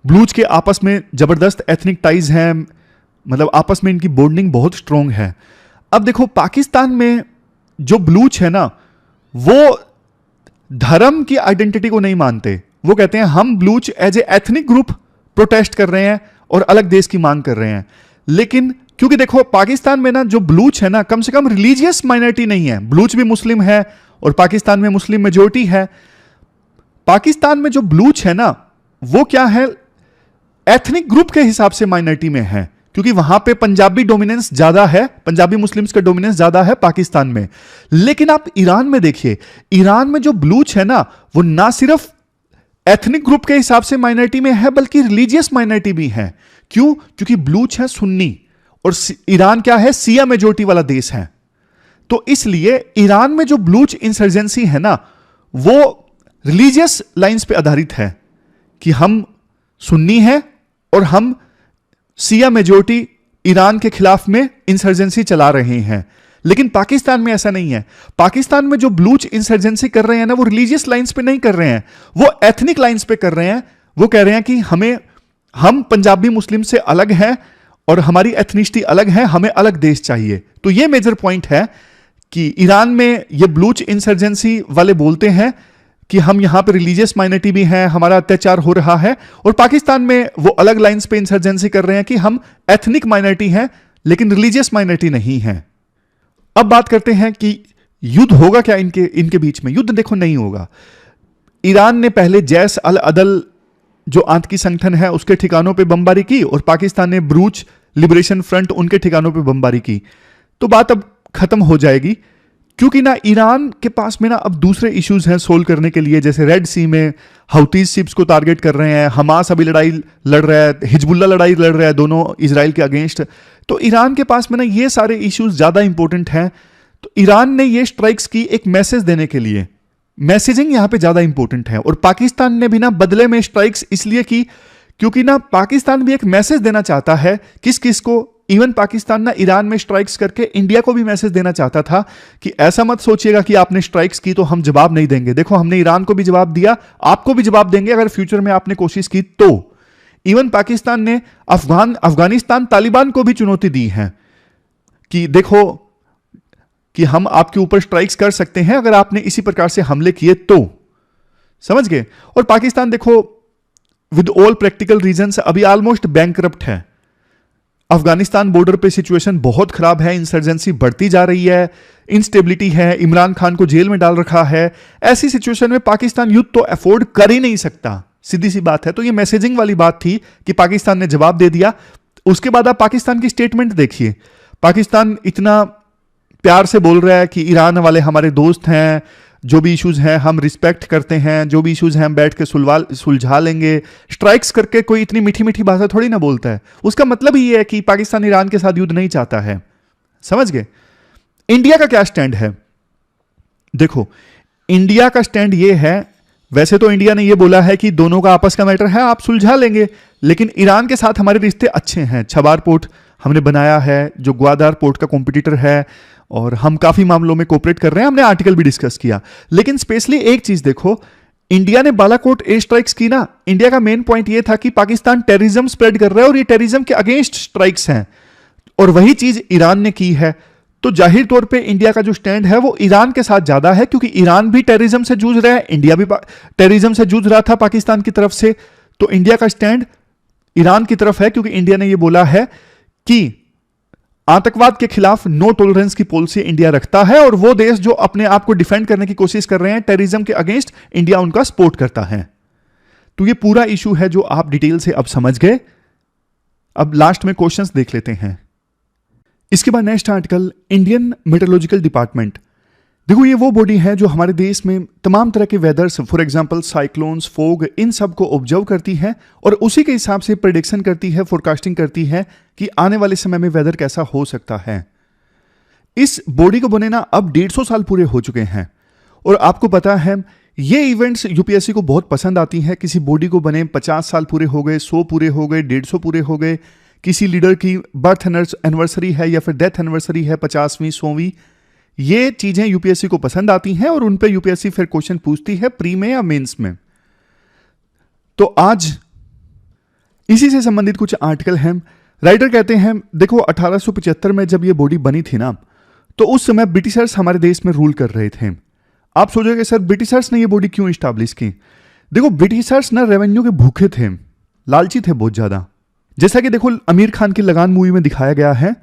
बलूच के आपस में जबरदस्त एथनिक टाइज हैं, मतलब आपस में इनकी बॉन्डिंग बहुत स्ट्रॉन्ग है। अब देखो पाकिस्तान में जो बलूच है ना, वो धर्म की आइडेंटिटी को नहीं मानते। वो कहते हैं हम Baloch as a ethnic group protest कर रहे हैं और अलग देश की मांग कर रहे हैं। लेकिन क्योंकि देखो पाकिस्तान में ना जो बलूच है ना, कम से कम रिलीजियस माइनॉरिटी नहीं है। बलूच भी मुस्लिम है और पाकिस्तान में मुस्लिम मेजोरिटी है। पाकिस्तान में जो बलूच है ना, वो क्या है, एथनिक ग्रुप के हिसाब से माइनॉरिटी में है, क्योंकि वहां पे पंजाबी डोमिनेंस ज्यादा है, पंजाबी मुस्लिम्स का डोमिनेंस ज्यादा है पाकिस्तान में। लेकिन आप ईरान में देखिए, ईरान में जो बलूच है ना, वो ना सिर्फ एथनिक ग्रुप के हिसाब से माइनॉरिटी में है, बल्कि रिलीजियस माइनॉरिटी भी है। क्यों? क्योंकि बलूच है सुन्नी और ईरान क्या है, सिया मेजोरिटी वाला देश है। तो इसलिए ईरान में जो बलूच इंसर्जेंसी है ना, वो रिलीजियस लाइंस पे आधारित है कि हम सुन्नी हैं और हम सिया मेजोरिटी ईरान के खिलाफ में इंसर्जेंसी चला रहे हैं। लेकिन पाकिस्तान में ऐसा नहीं है। पाकिस्तान में जो बलूच इंसर्जेंसी कर रहे हैं ना, वो रिलीजियस लाइंस पे नहीं कर रहे हैं, वो एथनिक लाइंस पे कर रहे हैं। वो कह रहे हैं कि हम पंजाबी मुस्लिम से अलग हैं और हमारी एथनिसिटी अलग है, हमें अलग देश चाहिए। तो ये मेजर पॉइंट है कि ईरान में ये बलूच इंसर्जेंसी वाले बोलते हैं कि हम यहां पे रिलीजियस माइनॉरिटी भी हैं, हमारा अत्याचार हो रहा है, और पाकिस्तान में वो अलग लाइंस पे इंसर्जेंसी कर रहे हैं कि हम एथनिक माइनॉरिटी हैं लेकिन रिलीजियस माइनॉरिटी नहीं है। अब बात करते हैं कि युद्ध होगा क्या इनके बीच में। युद्ध देखो नहीं होगा। ईरान ने पहले जैश अल अदल जो आतंकी संगठन है उसके ठिकानों पे बमबारी की, और पाकिस्तान ने बरूच लिबरेशन फ्रंट उनके ठिकानों पे बमबारी की। तो बात अब खत्म हो जाएगी, क्योंकि ना ईरान के पास में ना अब दूसरे इश्यूज हैं सोल्व करने के लिए, जैसे रेड सी में हौतीज शिप्स को टारगेट कर रहे हैं, हमास अभी लड़ाई लड़ रहा है, हिजबुल्ला लड़ाई लड़ रहा है, दोनों इजराइल के अगेंस्ट। तो ईरान के पास में ना ये सारे इश्यूज ज्यादा इंपॉर्टेंट हैं। तो ईरान ने ये स्ट्राइक्स की एक मैसेज देने के लिए, मैसेजिंग यहां पे ज्यादा इंपॉर्टेंट है। और पाकिस्तान ने भी ना बदले में स्ट्राइक्स इसलिए की क्योंकि ना पाकिस्तान भी एक मैसेज देना चाहता है किस किस को। इवन पाकिस्तान ना ईरान में स्ट्राइक्स करके इंडिया को भी मैसेज देना चाहता था कि ऐसा मत सोचिएगा कि आपने स्ट्राइक्स की तो हम जवाब नहीं देंगे। देखो, हमने ईरान को भी जवाब दिया, आपको भी जवाब देंगे अगर फ्यूचर में आपने कोशिश की तो। इवन पाकिस्तान ने अफगानिस्तान तालिबान को भी चुनौती दी है कि देखो कि हम आपके ऊपर स्ट्राइक्स कर सकते हैं अगर आपने इसी प्रकार से हमले किए तो। समझ गए। और पाकिस्तान देखो विद ऑल प्रैक्टिकल रीजंस अभी ऑलमोस्ट बैंकरप्ट है। अफगानिस्तान बॉर्डर पे सिचुएशन बहुत खराब है, इंसर्जेंसी बढ़ती जा रही है, इंस्टेबिलिटी है, इमरान खान को जेल में डाल रखा है। ऐसी सिचुएशन में पाकिस्तान युद्ध तो अफोर्ड कर ही नहीं सकता, सीधी सी बात है। तो ये मैसेजिंग वाली बात थी कि पाकिस्तान ने जवाब दे दिया। उसके बाद आप पाकिस्तान की स्टेटमेंट देखिए। पाकिस्तान इतना प्यार से बोल रहा है कि ईरान वाले हमारे दोस्त हैं, जो भी इश्यूज हैं हम रिस्पेक्ट करते हैं, जो भी इश्यूज हैं हम बैठ के सुलझा लेंगे। स्ट्राइक्स करके कोई इतनी मीठी मीठी भाषा थोड़ी ना बोलता है। उसका मतलब ही है कि पाकिस्तान ईरान के साथ युद्ध नहीं चाहता है। समझ गए। इंडिया का क्या स्टैंड है? देखो, इंडिया का स्टैंड ये है, वैसे तो इंडिया ने ये बोला है कि दोनों का आपस का मैटर है, आप सुलझा लेंगे, लेकिन ईरान के साथ हमारे रिश्ते अच्छे हैं। छबार पोर्ट हमने बनाया है जो ग्वादार पोर्ट का कॉम्पिटिटर है, और हम काफी मामलों में कोऑपरेट कर रहे हैं। हमने आर्टिकल भी डिस्कस किया। लेकिन स्पेशली एक चीज देखो, इंडिया ने बालाकोट एयर स्ट्राइक्स की ना, इंडिया का मेन पॉइंट यह था कि पाकिस्तान टेररिज्म स्प्रेड कर रहा है और ये टेररिज्म के अगेंस्ट स्ट्राइक्स हैं, और वही चीज ईरान ने की है। तो जाहिर तौर पे इंडिया का जो स्टैंड है वो ईरान के साथ ज्यादा है, क्योंकि ईरान भी टेररिज्म से जूझ रहा है, इंडिया भी टेररिज्म से जूझ रहा था पाकिस्तान की तरफ से। तो इंडिया का स्टैंड ईरान की तरफ है, क्योंकि इंडिया ने यह बोला है कि आतंकवाद के खिलाफ नो टॉलरेंस की पॉलिसी इंडिया रखता है, और वो देश जो अपने आप को डिफेंड करने की कोशिश कर रहे हैं टेररिज्म के अगेंस्ट, इंडिया उनका सपोर्ट करता है। तो ये पूरा इशू है जो आप डिटेल से अब समझ गए। अब लास्ट में क्वेश्चंस देख लेते हैं। इसके बाद next article, Indian meteorological department. देखो, ये वो बॉडी है जो हमारे देश में तमाम तरह के weathers, for example cyclones, fog, इन सब को ऑब्जर्व करती है और उसी के हिसाब से प्रेडिक्शन करती है, फोरकास्टिंग करती है कि आने वाले समय में वेदर कैसा हो सकता है। इस बॉडी को बने ना अब 150 साल पूरे हो चुके हैं, और आपको पता है ये इवेंट्स यूपीएससी को बहुत पसंद आती हैं। किसी बॉडी को बने 50 साल पूरे हो गए, 100 पूरे हो गए, 150 पूरे हो गए, किसी लीडर की बर्थ एनिवर्सरी है या फिर डेथ एनिवर्सरी है, 50वीं 100वीं, ये चीजें यूपीएससी को पसंद आती हैं और उन पे यूपीएससी फिर क्वेश्चन पूछती है प्री में या मेंस में। तो आज इसी से संबंधित कुछ आर्टिकल हैं। राइटर कहते हैं, देखो 1875 में जब ये बॉडी बनी थी ना, तो उस समय ब्रिटिशर्स हमारे देश में रूल कर रहे थे। आप सोचोगे सर ब्रिटिशर्स ने ये बॉडी क्यों स्टैब्लिश की? देखो, ब्रिटिशर्स ना रेवेन्यू के भूखे थे, लालची थे बहुत ज्यादा। जैसा कि देखो आमिर खान की लगान मूवी में दिखाया गया है,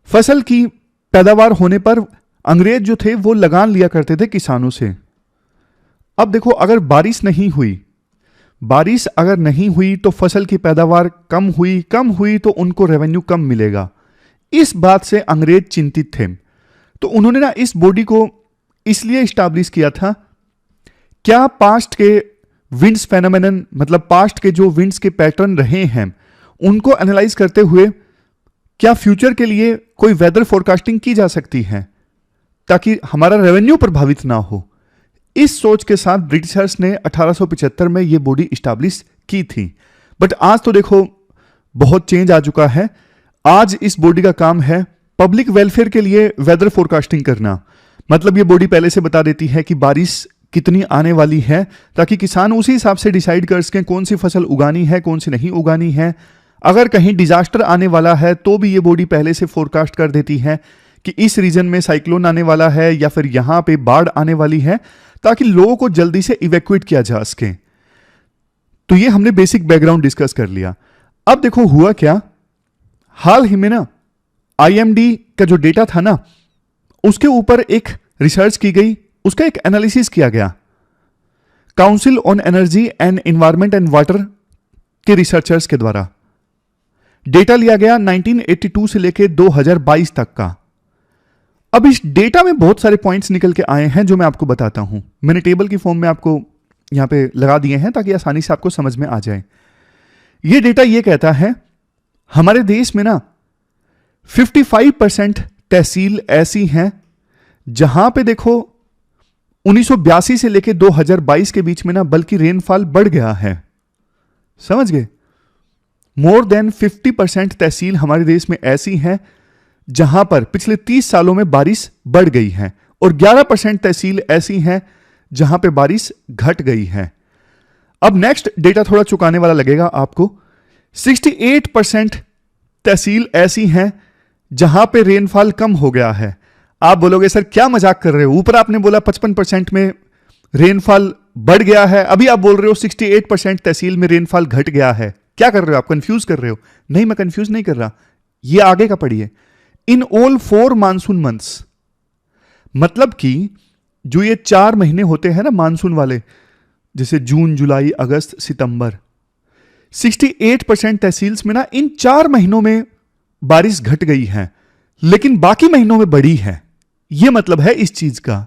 फसल की पैदावार होने पर अंग्रेज जो थे वो लगान लिया करते थे किसानों से। अब देखो, अगर बारिश अगर नहीं हुई तो फसल की पैदावार कम हुई तो उनको रेवेन्यू कम मिलेगा। इस बात से अंग्रेज चिंतित थे, तो उन्होंने ना इस बॉडी को इसलिए स्टैब्लिश किया था। क्या पास्ट के विंड्स फेनोमेनन, मतलब पास्ट के जो विंड्स के पैटर्न रहे हैं उनको एनालाइज करते हुए क्या फ्यूचर के लिए कोई वेदर फोरकास्टिंग की जा सकती है ताकि हमारा रेवेन्यू प्रभावित ना हो। इस सोच के साथ ब्रिटिशर्स ने 1875 में यह बॉडी स्टैब्लिश की थी। बट आज तो देखो बहुत चेंज आ चुका है। आज इस बॉडी का काम है पब्लिक वेलफेयर के लिए वेदर फोरकास्टिंग करना, मतलब ये बॉडी पहले से बता देती है कि बारिश कितनी आने वाली है, ताकि किसान उसी हिसाब से डिसाइड कर सकें कौन सी फसल उगानी है, कौन सी नहीं उगानी है। अगर कहीं डिजास्टर आने वाला है तो भी ये बॉडी पहले से फोरकास्ट कर देती है कि इस रीजन में साइक्लोन आने वाला है या फिर यहां पे बाढ़ आने वाली है, ताकि लोगों को जल्दी से इवैक्यूएट किया जा सके। तो ये हमने बेसिक बैकग्राउंड डिस्कस कर लिया। अब देखो हुआ क्या, हाल ही में ना आईएमडी का जो डेटा था ना, उसके ऊपर एक रिसर्च की गई, उसका एक एनालिसिस किया गया। Council on energy and environment and water के रिसर्चर्स के द्वारा डेटा लिया गया 1982 से लेकर 2022 तक का। अब इस डेटा में बहुत सारे पॉइंट्स निकल के आए हैं जो मैं आपको बताता हूं। मैंने टेबल की फॉर्म में आपको यहां पे लगा दिए हैं ताकि आसानी से आपको समझ में आ जाए। यह डेटा यह कहता है हमारे देश में ना 55% तहसील ऐसी हैं जहां पे देखो 1982 से लेकर 2022 के बीच में ना बल्कि रेनफॉल बढ़ गया है। समझ गए? मोर देन 50% तहसील हमारे देश में ऐसी हैं जहां पर पिछले 30 सालों में बारिश बढ़ गई है, और 11% तहसील ऐसी हैं जहां पे बारिश घट गई है। अब नेक्स्ट डेटा थोड़ा चुकाने वाला लगेगा आपको। 68% तहसील ऐसी हैं जहां पे रेनफॉल कम हो गया है। आप बोलोगे सर क्या मजाक कर रहे हो, ऊपर आपने बोला 55% में रेनफॉल बढ़ गया है, अभी आप बोल रहे हो 68% तहसील में रेनफॉल घट गया है। क्या कर रहे हो आप, कंफ्यूज कर रहे हो? नहीं, मैं कंफ्यूज नहीं कर रहा, ये आगे का पढ़िए। इन ऑल 4 मानसून मंथ्स, मतलब कि जो ये 4 महीने होते हैं ना मानसून वाले, जैसे जून, जुलाई, अगस्त, सितंबर, 68% तहसील्स में ना इन 4 महीनों में बारिश घट गई है, लेकिन बाकी महीनों में बढ़ी है। यह मतलब है इस चीज का।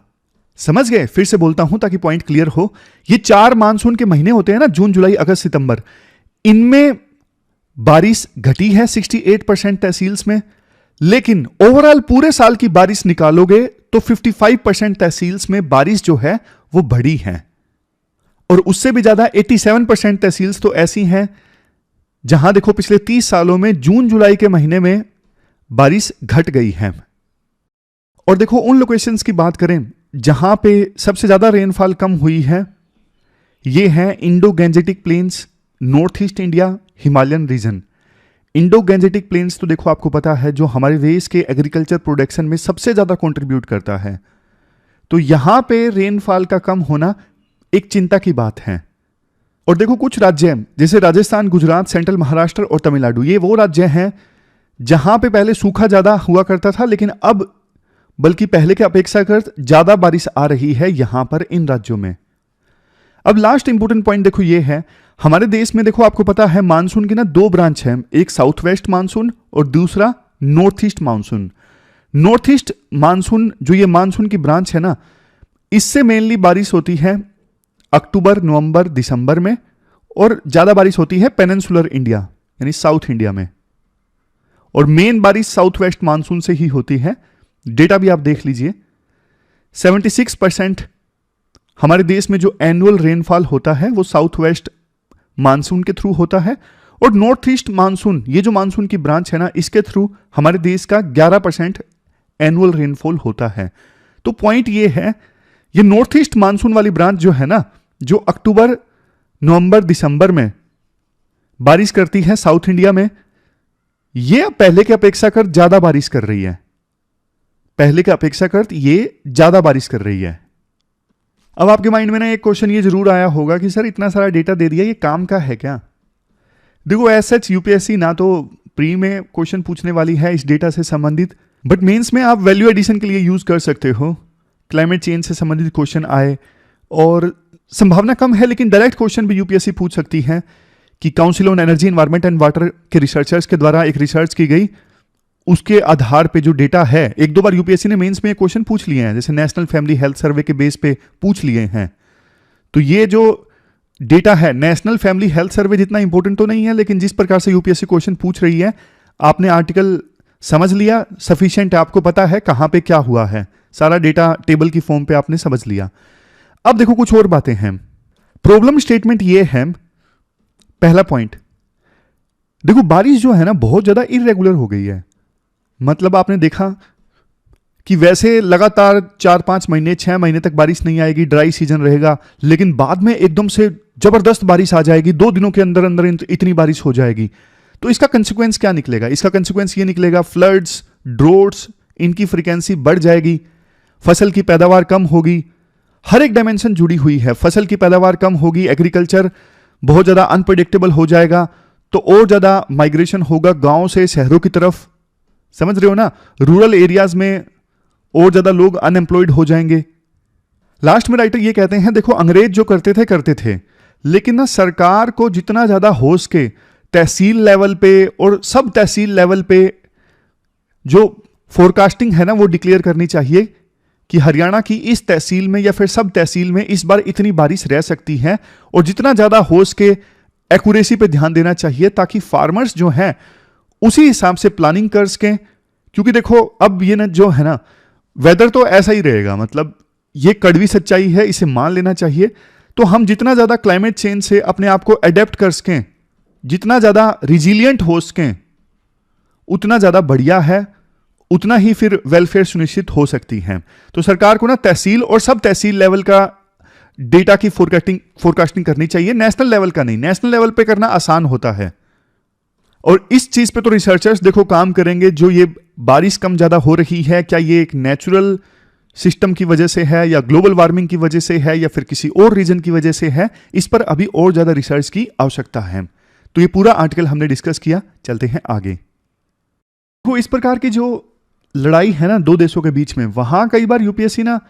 समझ गए? फिर से बोलता हूं ताकि पॉइंट क्लियर हो। ये 4 मानसून के महीने होते हैं ना, जून, जुलाई, अगस्त, सितंबर, इनमें बारिश घटी है 68% तहसील्स में, लेकिन ओवरऑल पूरे साल की बारिश निकालोगे तो 55% तहसील्स में बारिश जो है वो बढ़ी है। और उससे भी ज्यादा 87% तहसील्स तो ऐसी हैं जहां देखो पिछले 30 सालों में जून जुलाई के महीने में बारिश घट गई है। और देखो उन लोकेशंस की बात करें जहां पे सबसे ज्यादा रेनफॉल कम हुई है, ये है Indo Gangetic plains, north east India, Himalayan region. Indo Gangetic plains तो देखो आपको पता है जो हमारे देश के एग्रीकल्चर प्रोडक्शन में सबसे ज्यादा कंट्रीब्यूट करता है। तो यहां पे रेनफॉल का कम होना एक चिंता की बात है। और देखो कुछ राज्य जैसे राजस्थान, गुजरात, सेंट्रल महाराष्ट्र और तमिलनाडु, ये वो राज्य हैं जहां पे पहले सूखा ज्यादा हुआ करता था, लेकिन अब बल्कि पहले के अपेक्षाकृत ज्यादा बारिश आ रही है यहां पर इन राज्यों में। अब लास्ट इंपोर्टेंट पॉइंट देखो ये है, हमारे देश में देखो आपको पता है मानसून की ना 2 ब्रांच है, एक साउथ वेस्ट मानसून और दूसरा north east monsoon. North east monsoon जो ये मानसून की ब्रांच है ना, इससे मेनली बारिश होती है अक्टूबर, नवंबर, दिसंबर में, और ज्यादा बारिश होती है पेनिनसुलर इंडिया यानी साउथ इंडिया में, और मेन बारिश साउथ वेस्ट मानसून से ही होती है। डेटा भी आप देख लीजिए, 76% हमारे देश में जो एनुअल रेनफॉल होता है वो साउथ वेस्ट मानसून के थ्रू होता है, और नॉर्थ ईस्ट मानसून, ये जो मानसून की ब्रांच है ना, इसके थ्रू हमारे देश का 11% एनुअल रेनफॉल होता है। तो पॉइंट ये है, ये नॉर्थ ईस्ट मानसून वाली ब्रांच जो है ना, जो अक्टूबर, नवंबर, दिसंबर में बारिश करती है साउथ इंडिया में, ये पहले के अपेक्षाकृत ज्यादा बारिश कर रही है। पहले के अपेक्षाकृत ये ज्यादा बारिश कर रही है। अब आपके माइंड में ना एक क्वेश्चन ये जरूर आया होगा कि सर इतना सारा डेटा दे दिया, ये काम का है क्या? देखो एज सच यूपीएससी ना तो प्री में क्वेश्चन पूछने वाली है इस डेटा से संबंधित, बट मेंस में आप वैल्यू एडिशन के लिए यूज कर सकते हो। क्लाइमेट चेंज से संबंधित क्वेश्चन आए, और संभावना कम है लेकिन डायरेक्ट क्वेश्चन भी यूपीएससी पूछ सकती है कि council on energy, environment and water के रिसर्चर्स के द्वारा एक रिसर्च की गई, उसके आधार पे जो डेटा है, 1-2 बार यूपीएससी ने मेंस में क्वेश्चन पूछ लिए हैं, जैसे नेशनल फैमिली हेल्थ सर्वे के बेस पे पूछ लिए हैं। तो ये जो डेटा है नेशनल फैमिली हेल्थ सर्वे जितना इंपॉर्टेंट तो नहीं है, लेकिन जिस प्रकार से यूपीएससी क्वेश्चन पूछ रही है, आपने आर्टिकल समझ लिया, सफिशिएंट है, आपको पता है कहां पे क्या हुआ है, सारा डेटा टेबल की फॉर्म पे आपने समझ लिया। अब देखो कुछ और बातें हैं। प्रॉब्लम स्टेटमेंट ये है, पहला पॉइंट देखो बारिश जो है ना बहुत ज्यादा इरेगुलर हो गई है। मतलब आपने देखा कि वैसे लगातार 4-5 महीने 6 महीने तक बारिश नहीं आएगी, ड्राई सीजन रहेगा, लेकिन बाद में एकदम से जबरदस्त बारिश आ जाएगी, 2 दिनों के अंदर अंदर इतनी बारिश हो जाएगी। तो इसका कंसिक्वेंस क्या निकलेगा? इसका कंसिक्वेंस ये निकलेगा, फ्लड्स, ड्रोट्स, इनकी फ्रीक्वेंसी बढ़ जाएगी, फसल की पैदावार कम होगी। हर एक डायमेंशन जुड़ी हुई है। फसल की पैदावार कम होगी, एग्रीकल्चर बहुत ज्यादा अनप्रेडिक्टेबल हो जाएगा, तो और ज्यादा माइग्रेशन होगा गांव से शहरों की तरफ। समझ रहे हो ना? रूरल एरियाज में और ज्यादा लोग अनएम्प्लॉयड हो जाएंगे। लास्ट में राइटर ये कहते हैं, देखो अंग्रेज जो करते थे, लेकिन ना सरकार को जितना ज्यादा हो सके तहसील लेवल पे और सब तहसील लेवल पे जो फोरकास्टिंग है ना वो डिक्लेयर करनी चाहिए कि हरियाणा की इस तहसील में या फिर सब तहसील में इस बार इतनी बारिश रह सकती है, और जितना ज्यादा हो सके एक्यूरेसी पे ध्यान देना चाहिए ताकि फार्मर्स जो हैं उसी हिसाब से प्लानिंग कर सकें। क्योंकि देखो अब ये ना जो है ना, वेदर तो ऐसा ही रहेगा, मतलब ये कड़वी सच्चाई है, इसे मान लेना चाहिए। तो हम जितना ज्यादा क्लाइमेट चेंज से अपने आप को अडेप्ट कर सकें, जितना ज्यादा रिजिलियंट हो सकें, उतना ज्यादा बढ़िया है, उतना ही फिर वेलफेयर सुनिश्चित हो सकती है। तो सरकार को ना तहसील और सब तहसील लेवल का डेटा की फोरकास्टिंग करनी चाहिए, नेशनल लेवल का नहीं। नेशनल लेवल पे करना आसान होता है, और इस चीज पे तो रिसर्चर्स देखो काम करेंगे। जो ये बारिश कम ज्यादा हो रही है, क्या ये एक नेचुरल सिस्टम की वजह से है या ग्लोबल वार्मिंग की वजह से है या फिर किसी और रीजन की वजह से है, इस पर अभी और ज्यादा रिसर्च की आवश्यकता है। तो ये पूरा आर्टिकल हमने डिस्कस किया, चलते हैं आगे। तो इस प्रकार की जो लड़ाई है ना दो देशों के बीच में, वहां कई बार यूपीएससी ना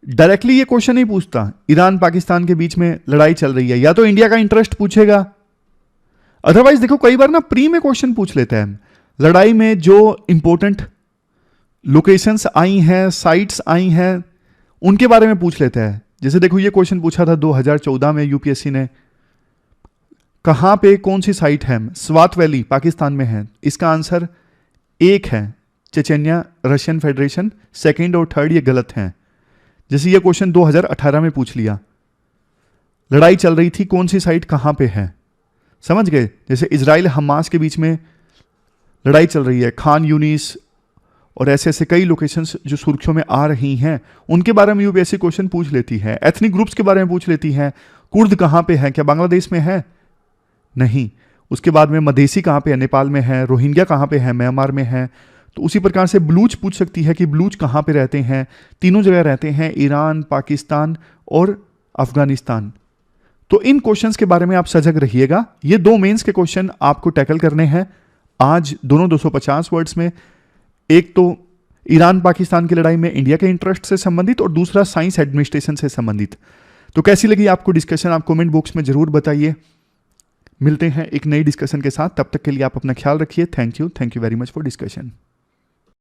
डायरेक्टली ये क्वेश्चन नहीं पूछता। ईरान पाकिस्तान के बीच में लड़ाई चल रही है, या तो इंडिया का इंटरेस्ट पूछेगा, अदरवाइज देखो कई बार ना प्री में क्वेश्चन पूछ लेता है। लड़ाई में जो इंपॉर्टेंट लोकेशंस आई हैं, साइट्स आई हैं, उनके बारे में पूछ लेता है। जैसे देखो ये क्वेश्चन पूछा था 2014 में यूपीएससी ने, कहां पे कौन सी साइट है? स्वात वैली पाकिस्तान में है। इसका आंसर एक है चेचेन्या, रशियन फेडरेशन, सेकंड और थर्ड ये गलत हैं। जैसे ये क्वेश्चन 2018 में पूछ लिया, लड़ाई चल रही थी, कौन सी साइट कहां पे है, समझ गए? जैसे इजराइल हमास के बीच में लड़ाई चल रही है, खान यूनिस और ऐसे ऐसे कई लोकेशंस जो सुर्खियों में आ रही हैं, उनके बारे में यूपीएससी क्वेश्चन पूछ लेती है। एथनिक ग्रुप्स के बारे में पूछ लेती है, कुर्द कहां पे है, क्या बांग्लादेश में है? नहीं। उसके बाद में मधेसी कहां पे है, नेपाल में है। रोहिंग्या कहां पे है, म्यांमार में है। तो उसी प्रकार से बलूच पूछ सकती है कि बलूच कहां पे रहते हैं, तीनों जगह रहते हैं, ईरान, पाकिस्तान और अफगानिस्तान। तो इन क्वेश्चंस के बारे में आप सजग रहिएगा। ये दो मेंस के क्वेश्चन आपको टैकल करने हैं आज, दोनों 250 वर्ड्स में। एक तो ईरान पाकिस्तान की लड़ाई में इंडिया के इंटरेस्ट से संबंधित, और दूसरा साइंस एडमिनिस्ट्रेशन से संबंधित। तो कैसी लगी आपको डिस्कशन, आप कमेंट बॉक्स में जरूर बताइए। मिलते हैं एक नई डिस्कशन के साथ, तब तक के लिए आप अपना ख्याल रखिए। Thank you very much for discussion.